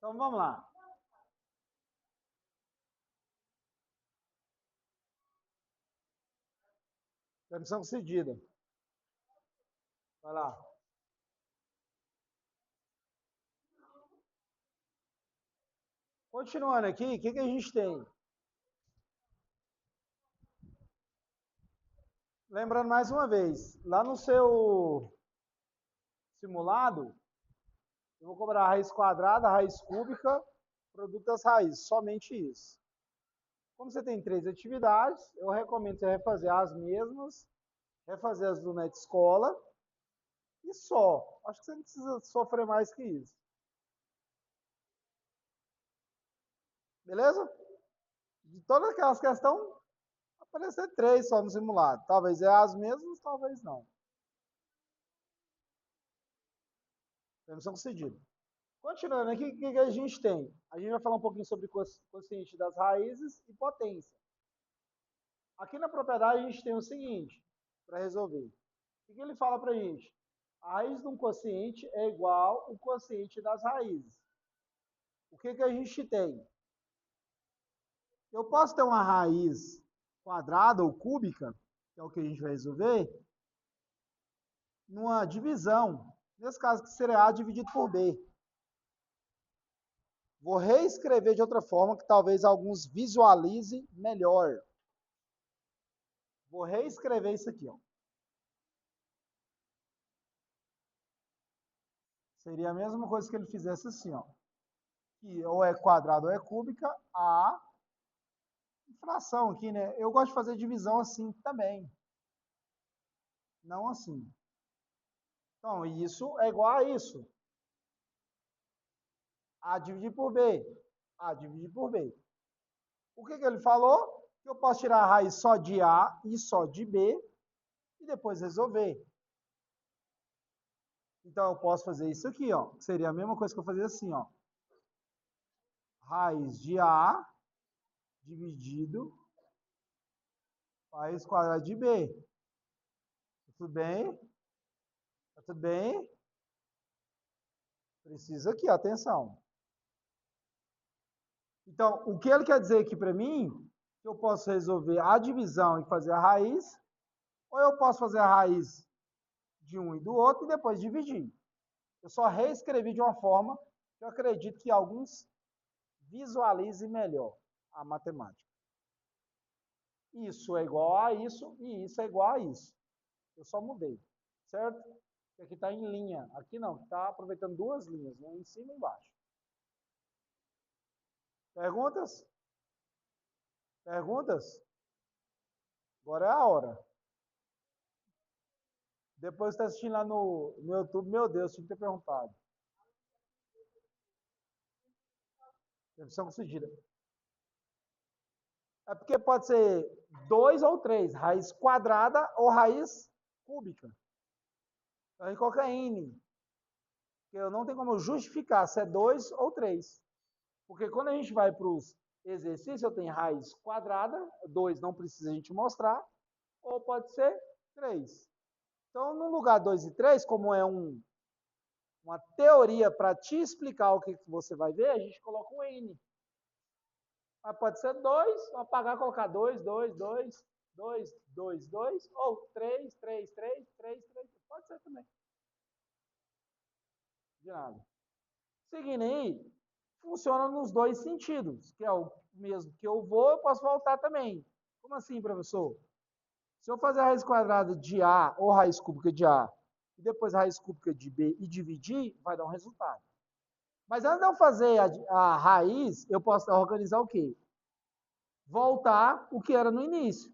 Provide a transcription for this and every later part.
Então vamos lá. Permissão concedida. Vai lá. Continuando aqui, o que a gente tem? Lembrando mais uma vez, lá no seu simulado, eu vou cobrar a raiz quadrada, a raiz cúbica, produto das raízes, somente isso. Como você tem 3 atividades, eu recomendo você refazer as mesmas, refazer as do Net Escola e só. Acho que você não precisa sofrer mais que isso. Beleza? De todas aquelas questões, aparecer 3 só no simulado. Talvez é as mesmas, talvez não. Permissão concedida. Continuando aqui, o que a gente tem? A gente vai falar um pouquinho sobre quociente das raízes e potência. Aqui na propriedade a gente tem o seguinte, para resolver. O que ele fala para a gente? A raiz de um quociente é igual ao quociente das raízes. O que a gente tem? Eu posso ter uma raiz quadrada ou cúbica, que é o que a gente vai resolver, numa divisão. Nesse caso, que seria A dividido por B. Vou reescrever de outra forma, que talvez alguns visualizem melhor. Vou reescrever isso aqui, ó. Seria a mesma coisa que ele fizesse assim, ó. Que ou é quadrado ou é cúbica, a fração aqui, né? Eu gosto de fazer divisão assim também. Não assim. Então, isso é igual a isso. A dividir por B. A dividir por B. O que ele falou? Que eu posso tirar a raiz só de A e só de B e depois resolver. Então, eu posso fazer isso aqui, ó. Seria a mesma coisa que eu fazer assim, ó. Raiz de A dividido raiz quadrada de B. Tudo bem? Tá tudo bem? Precisa aqui, atenção. Então, o que ele quer dizer aqui para mim, que eu posso resolver a divisão e fazer a raiz, ou eu posso fazer a raiz de um e do outro e depois dividir. Eu só reescrevi de uma forma que eu acredito que alguns visualizem melhor a matemática. Isso é igual a isso e isso é igual a isso. Eu só mudei, certo? Aqui está em linha. Aqui não, está aproveitando duas linhas, né? Em cima e embaixo. Perguntas? Perguntas? Agora é a hora. Depois que está assistindo lá no YouTube, meu Deus, tinha que ter perguntado. Permissão concedida. É porque pode ser 2 ou 3, raiz quadrada ou raiz cúbica. Então a gente coloca N. Porque eu não tenho como justificar se é 2 ou 3. Porque quando a gente vai para os exercícios, eu tenho raiz quadrada, 2 não precisa a gente mostrar, ou pode ser 3. Então, no lugar 2 e 3, como é uma teoria para te explicar o que você vai ver, a gente coloca um N. Mas pode ser 2, apagar, colocar 2, 2, 2, 2, 2, 2, ou 3, 3, 3, 3, 3. Pode ser também. De nada. Seguindo aí, funciona nos dois sentidos, que é o mesmo que eu vou, eu posso voltar também. Como assim, professor? Se eu fazer a raiz quadrada de A ou raiz cúbica de A, e depois a raiz cúbica de B e dividir, vai dar um resultado. Mas antes de eu fazer a raiz, eu posso organizar o quê? Voltar o que era no início.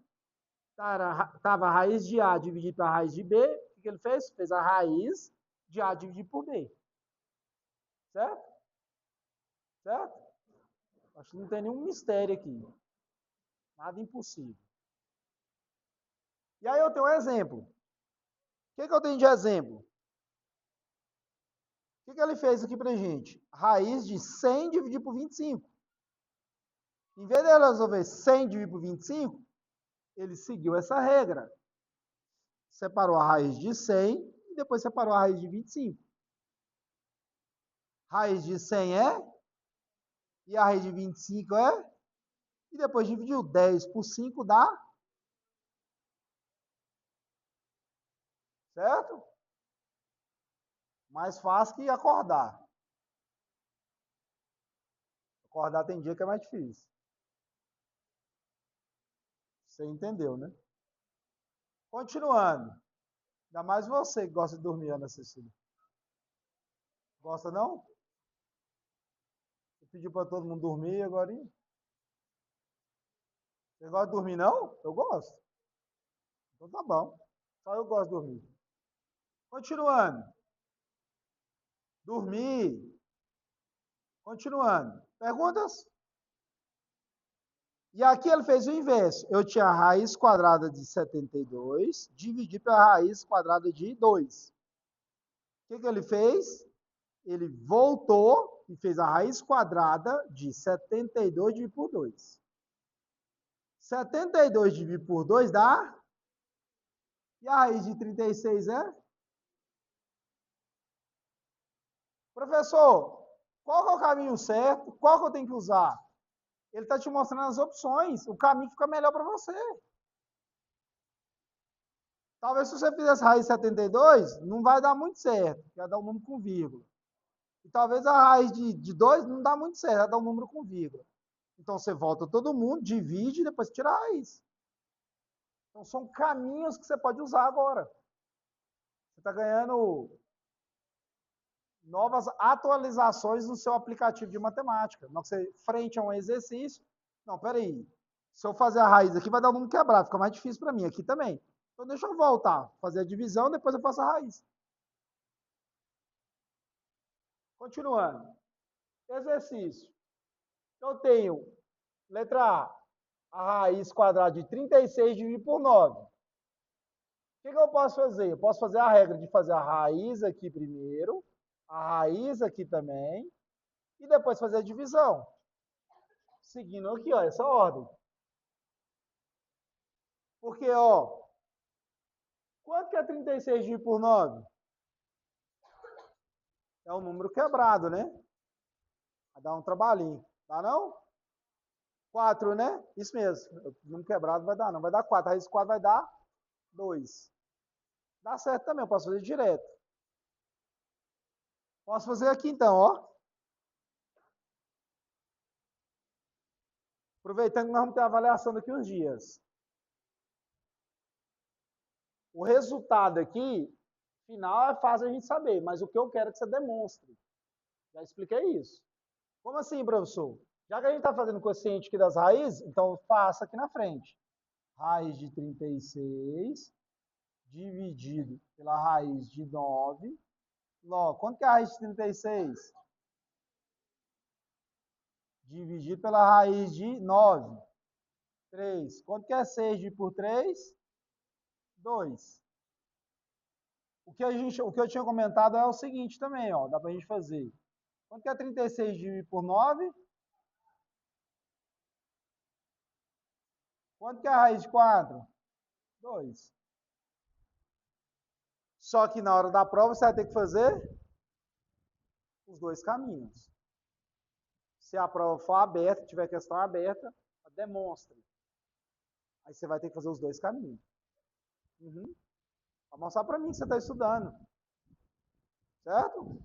Estava a raiz de A dividido para a raiz de B. O que ele fez? Fez a raiz de A dividido por B. Certo? Certo? Acho que não tem nenhum mistério aqui. Nada impossível. E aí eu tenho um exemplo. O que eu tenho de exemplo? O que ele fez aqui pra gente? Raiz de 100 dividido por 25. Em vez de ele resolver 100 dividido por 25, ele seguiu essa regra. Separou a raiz de 100 e depois separou a raiz de 25. Raiz de 100 é E a raiz de 25 é? E depois dividiu 10 por 5 dá? Certo? Mais fácil que acordar. Acordar tem dia que é mais difícil. Você entendeu, né? Continuando. Ainda mais você que gosta de dormir, Ana Cecília. Gosta não? Você pediu para todo mundo dormir agora? Você gosta de dormir não? Eu gosto. Então tá bom. Só eu gosto de dormir. Continuando. Dormir. Continuando. Perguntas? E aqui ele fez o inverso. Eu tinha a raiz quadrada de 72, dividir pela raiz quadrada de 2. O que ele fez? Ele voltou e fez a raiz quadrada de 72 dividido por 2. 72 dividido por 2 dá? E a raiz de 36 é? Professor, qual é o caminho certo? Qual que eu tenho que usar? Ele está te mostrando as opções. O caminho fica melhor para você. Talvez se você fizesse raiz 72, não vai dar muito certo. Vai dar um número com vírgula. E talvez a raiz de 2 não dá muito certo. Vai dar um número com vírgula. Então você volta todo mundo, divide e depois tira a raiz. Então são caminhos que você pode usar agora. Você está ganhando novas atualizações no seu aplicativo de matemática. Não, você, frente a um exercício, não, peraí, se eu fazer a raiz aqui vai dar um número quebrado, fica mais difícil para mim, aqui também. Então deixa eu voltar, fazer a divisão, depois eu faço a raiz. Continuando. Exercício. Eu tenho, letra a raiz quadrada de 36 dividido por 9. O que eu posso fazer? Eu posso fazer a regra de fazer a raiz aqui primeiro, a raiz aqui também, e depois fazer a divisão. Seguindo aqui, ó, essa ordem. Porque, ó, quanto que é 36 dividido por 9? É um número quebrado, né? Vai dar um trabalhinho. Dá não? 4, né? Isso mesmo. O número quebrado vai dar não. Vai dar 4. A raiz de 4 vai dar 2. Dá certo também. Eu posso fazer direto. Posso fazer aqui então, ó. Aproveitando que nós vamos ter avaliação daqui uns dias. O resultado aqui, final, é fácil a gente saber, mas o que eu quero é que você demonstre. Já expliquei isso. Como assim, professor? Já que a gente está fazendo quociente aqui das raízes, então faça aqui na frente. Raiz de 36 dividido pela raiz de 9. Logo, quanto que é a raiz de 36? Dividido pela raiz de 9. 3. Quanto que é 6 dividido por 3? 2. O que eu tinha comentado é o seguinte também, ó, dá para a gente fazer. Quanto que é 36 dividido por 9? Quanto que é a raiz de 4? 2. Só que na hora da prova você vai ter que fazer os dois caminhos. Se a prova for aberta, tiver questão aberta, demonstre. Aí você vai ter que fazer os dois caminhos. Uhum. Vai mostrar para mim que você está estudando. Certo?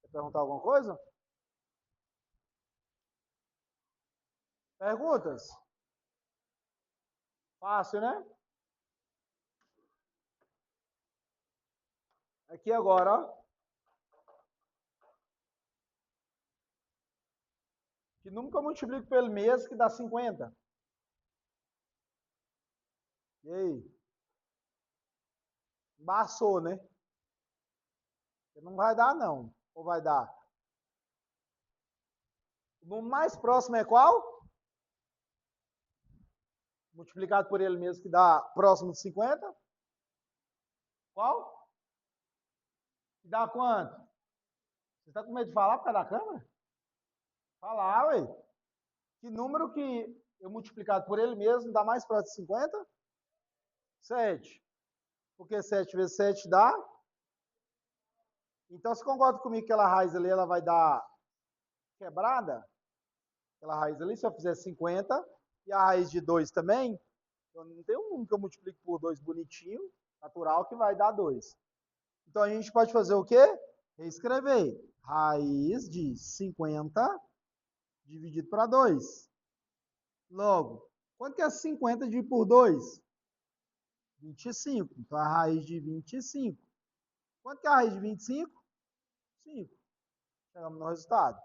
Quer perguntar alguma coisa? Perguntas? Fácil, né? Aqui agora, ó. Que número que eu multiplico pelo mês que dá 50? E aí? Embaçou, né? Não vai dar, não. Ou vai dar? O número mais próximo é qual? Multiplicado por ele mesmo, que dá próximo de 50. Qual? Que dá quanto? Você está com medo de falar por causa da câmera? Falar, ué. Que número que eu multiplicado por ele mesmo dá mais próximo de 50? 7. Porque 7 vezes 7 dá? Então, você concorda comigo que aquela raiz ali ela vai dar quebrada? Aquela raiz ali, se eu fizer 50, e a raiz de 2 também, eu não tenho um número que eu multiplico por 2 bonitinho, natural, que vai dar 2. Então a gente pode fazer o quê? Reescrever. Raiz de 50 dividido para 2. Logo, quanto que é 50 dividido por 2? 25. Então a raiz de 25. Quanto que é a raiz de 25? 5. Chegamos no resultado.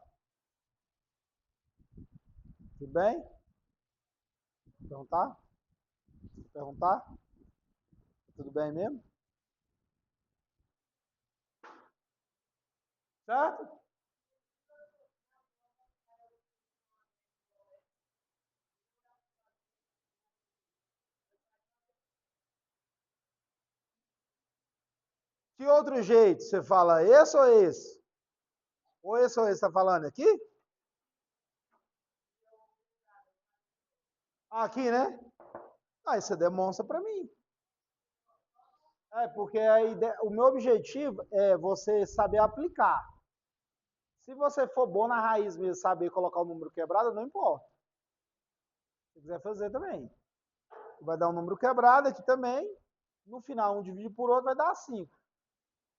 Tudo bem? Perguntar? Perguntar? Tudo bem mesmo? Certo? Que outro jeito? Você fala esse ou esse? Ou esse está falando aqui? Aqui, né? Aí você demonstra para mim. É, porque a ideia, o meu objetivo é você saber aplicar. Se você for bom na raiz mesmo, saber colocar o número quebrado, não importa. Se quiser fazer também. Vai dar um número quebrado aqui também. No final, um dividido por outro vai dar 5.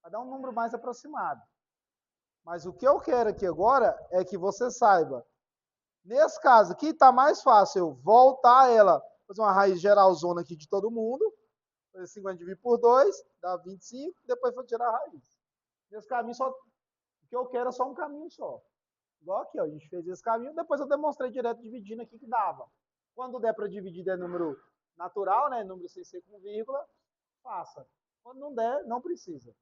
Vai dar um número mais aproximado. Mas o que eu quero aqui agora é que você saiba. Nesse caso aqui, está mais fácil eu voltar ela, fazer uma raiz geralzona aqui de todo mundo. Fazer 50 dividido por 2, dá 25, depois vou tirar a raiz. Nesse caminho, só, o que eu quero é só um caminho só. Igual aqui, ó, a gente fez esse caminho, depois eu demonstrei direto dividindo aqui que dava. Quando der para dividir é número natural, né, número sem ser com vírgula, faça. Quando não der, não precisa.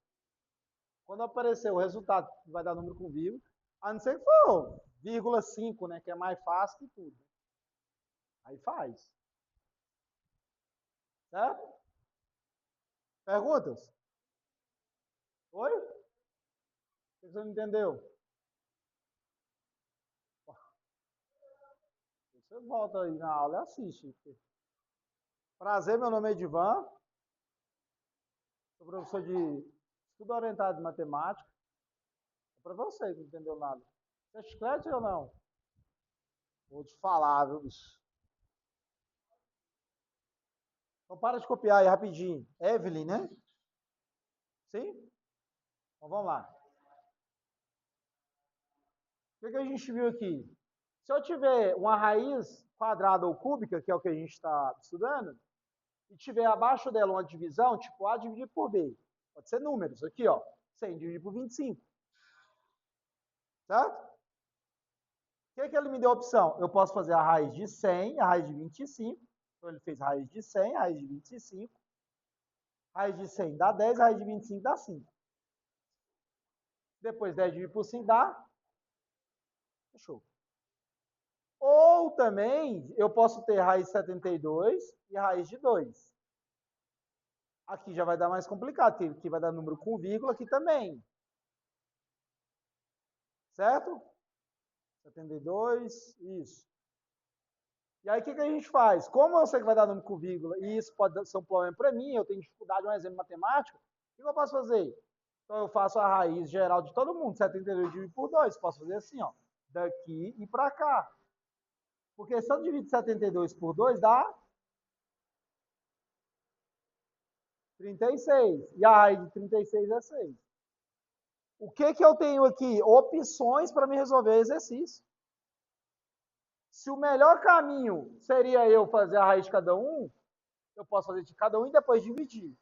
Quando aparecer o resultado que vai dar número com vírgula, a não ser que for vírgula 5, né, que é mais fácil que tudo. Aí faz. Certo? Perguntas? Oi? Você não entendeu? Você volta aí na aula e assiste. Prazer, meu nome é Edivan. Sou professor de estudo orientado em matemática. É para você que não entendeu nada. Você é chiclete ou não? Vou te falar, viu, bicho? Então para de copiar aí rapidinho. Evelyn, né? Sim? Então vamos lá. O que a gente viu aqui? Se eu tiver uma raiz quadrada ou cúbica, que é o que a gente está estudando, e tiver abaixo dela uma divisão, tipo A dividido por B, pode ser números, aqui ó, 100 dividido por 25, certo? O que ele me deu a opção? Eu posso fazer a raiz de 100, a raiz de 25, então ele fez raiz de 100, raiz de 25, raiz de 100 dá 10, raiz de 25 dá 5. Depois 10 dividido por 5 dá, fechou. Ou também eu posso ter raiz de 72 e raiz de 2. Aqui já vai dar mais complicado, aqui vai dar número com vírgula aqui também. Certo? 72, isso. E aí o que a gente faz? Como eu sei que vai dar número com vírgula, e isso pode ser um problema para mim, eu tenho dificuldade, um exemplo matemático, o que eu posso fazer? Então eu faço a raiz geral de todo mundo, 72 dividido por 2. Posso fazer assim, ó, daqui e para cá. Porque se eu dividir 72 por 2 dá 36. E a raiz de 36 é 6. O que eu tenho aqui? Opções para me resolver exercício. Se o melhor caminho seria eu fazer a raiz de cada um, eu posso fazer de cada um e depois dividir.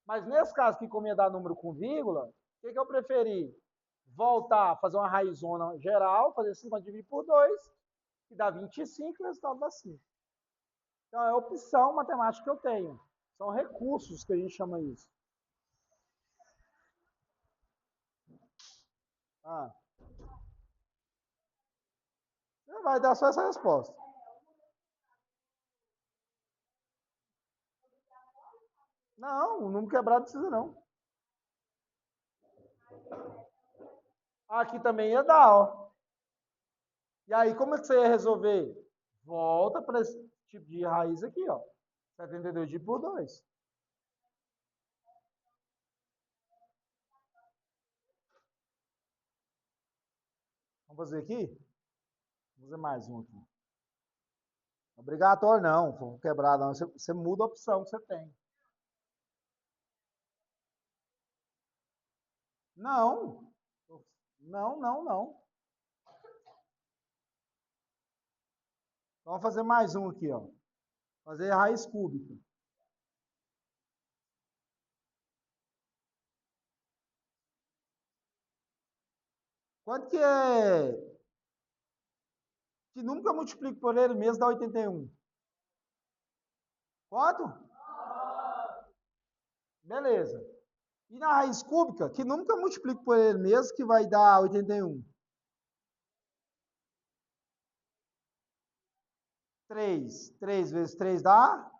Mas nesse caso que como ia dar número com vírgula, o que eu preferi? Voltar, fazer uma raizona geral, fazer 50 dividido por 2, que dá 25 e o resultado dá 5. Então é a opção matemática que eu tenho. São recursos que a gente chama isso. Ah. Você vai dar só essa resposta. Não, o número quebrado não precisa não. Aqui também ia dar, ó. E aí, como é que você ia resolver? Volta para esse tipo de raiz aqui, ó. 72 dividido por 2. Vamos fazer aqui? Vou fazer mais um aqui. Obrigatório não, vou quebrar não. Você muda a opção que você tem. Não. Não, não, não. Vamos fazer mais um aqui, ó. Fazer raiz cúbica. Quanto que é? Que número que eu multiplico por ele mesmo dá 81? Quanto? Beleza. E na raiz cúbica, que número que eu multiplico por ele mesmo que vai dar 81? 3. 3 vezes 3 dá?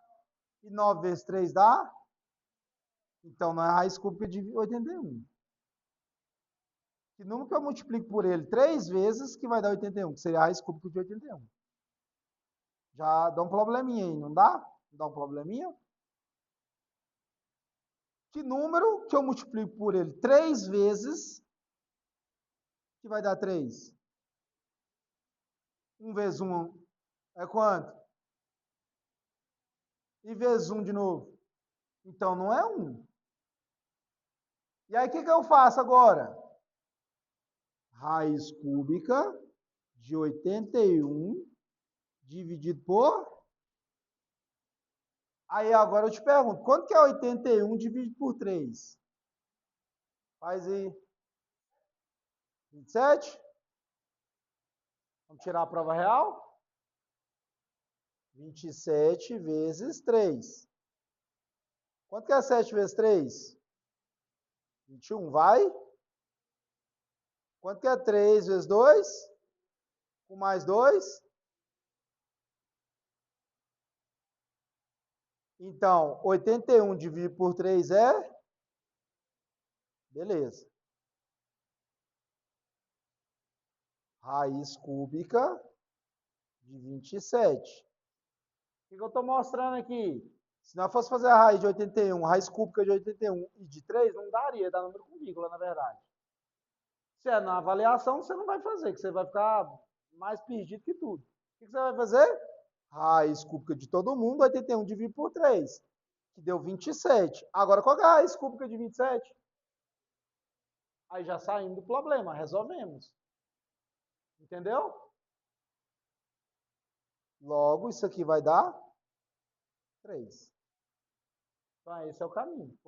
E 9 vezes 3 dá? Então não é a raiz cúbica de 81. Que número que eu multiplico por ele 3 vezes que vai dar 81, que seria a raiz cúbica de 81. Já dá um probleminha aí, não dá? Não dá um probleminha? Que número que eu multiplico por ele 3 vezes que vai dar 3? 1 vezes 1 é quanto? E vezes 1 de novo? Então não é 1. E aí o que eu faço agora? Raiz cúbica de 81 dividido por... Aí agora eu te pergunto, quanto que é 81 dividido por 3? Faz aí. 27? Vamos tirar a prova real? 27 vezes 3. Quanto que é 7 vezes 3? 21, vai? Quanto que é 3 vezes 2? Com mais 2? Então, 81 dividido por 3 é? Beleza. Raiz cúbica de 27. O que eu estou mostrando aqui? Se nós fosse fazer a raiz de 81, raiz cúbica de 81 e de 3, não daria, dá número com vírgula, na verdade. Se é na avaliação, você não vai fazer, que você vai ficar mais perdido que tudo. O que você vai fazer? Raiz cúbica de todo mundo, 81 dividido por 3, que deu 27. Agora, qual é a raiz cúbica de 27? Aí já saímos do problema, resolvemos. Entendeu? Logo, isso aqui vai dar 3. Então, esse é o caminho.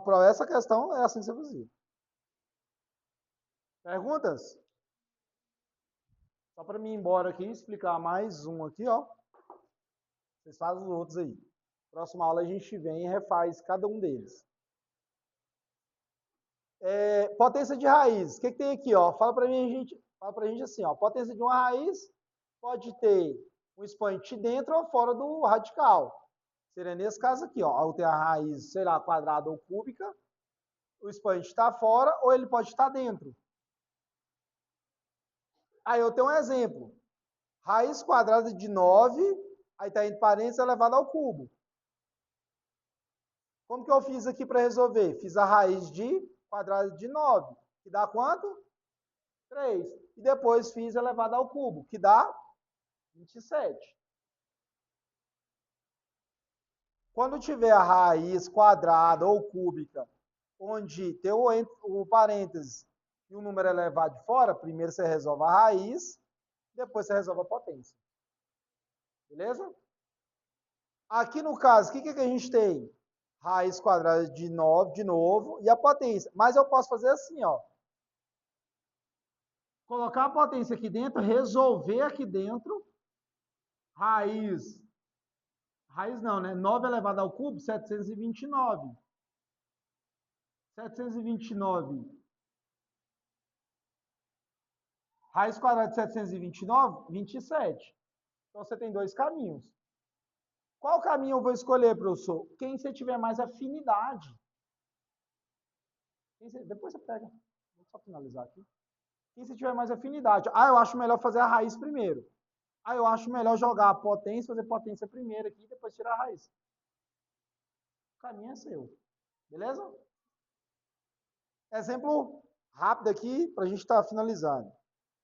Para essa questão, é assim que você fazia. Perguntas? Só para mim ir embora aqui, explicar mais um aqui, ó. Vocês fazem os outros aí. Próxima aula a gente vem e refaz cada um deles. Potência de raiz. O que tem aqui, ó? Fala pra gente assim, ó. Potência de uma raiz pode ter um expoente dentro ou fora do radical. Seria nesse caso aqui, ó. Ao ter a raiz, sei lá, quadrada ou cúbica, o expoente está fora ou ele pode estar dentro. Aí eu tenho um exemplo. Raiz quadrada de 9, aí está entre parênteses elevado ao cubo. Como que eu fiz aqui para resolver? Fiz a raiz de quadrada de 9, que dá quanto? 3. E depois fiz elevado ao cubo, que dá 27. Quando tiver a raiz quadrada ou cúbica, onde tem o parênteses e o número elevado de fora, primeiro você resolve a raiz, depois você resolve a potência. Beleza? Aqui no caso, o que a gente tem? Raiz quadrada de 9, de novo, e a potência. Mas eu posso fazer assim, ó. Colocar a potência aqui dentro, resolver aqui dentro, raiz não, né? 9 elevado ao cubo, 729. 729. Raiz quadrada de 729, 27. Então você tem dois caminhos. Qual caminho eu vou escolher, professor? Quem você tiver mais afinidade. Depois você pega. Vou só finalizar aqui. Quem você tiver mais afinidade. Ah, eu acho melhor fazer a raiz primeiro. Ah, eu acho melhor jogar a potência, fazer potência primeiro aqui e depois tirar a raiz. O caminho é seu. Beleza? Exemplo rápido aqui para a gente estar finalizando.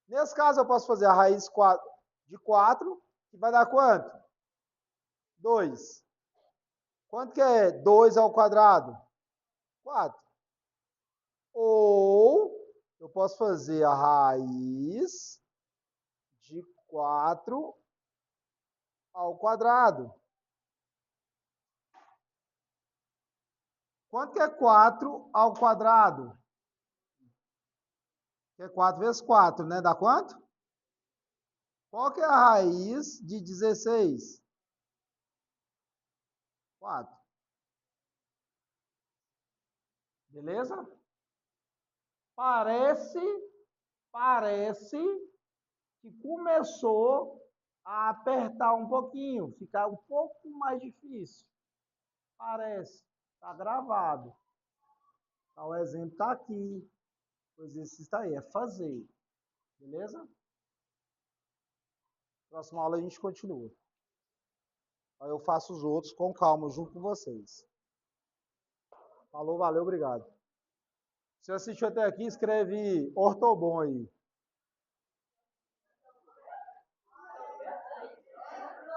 Nesse caso, eu posso fazer a raiz quadrada. de 4, que vai dar quanto? 2. Quanto que é 2 ao quadrado? 4. Ou eu posso fazer a raiz de 4 ao quadrado. Quanto que é 4 ao quadrado? Que é 4 vezes 4, né? Dá quanto? Qual que é a raiz de 16? 4. Beleza? Parece que começou a apertar um pouquinho, ficar um pouco mais difícil. Parece. Está gravado. Tá, o exemplo está aqui. O exercício está aí. É fazer. Beleza? Próxima aula a gente continua. Aí eu faço os outros com calma, junto com vocês. Falou, valeu, obrigado. Se assistiu até aqui, escreve ortobon aí.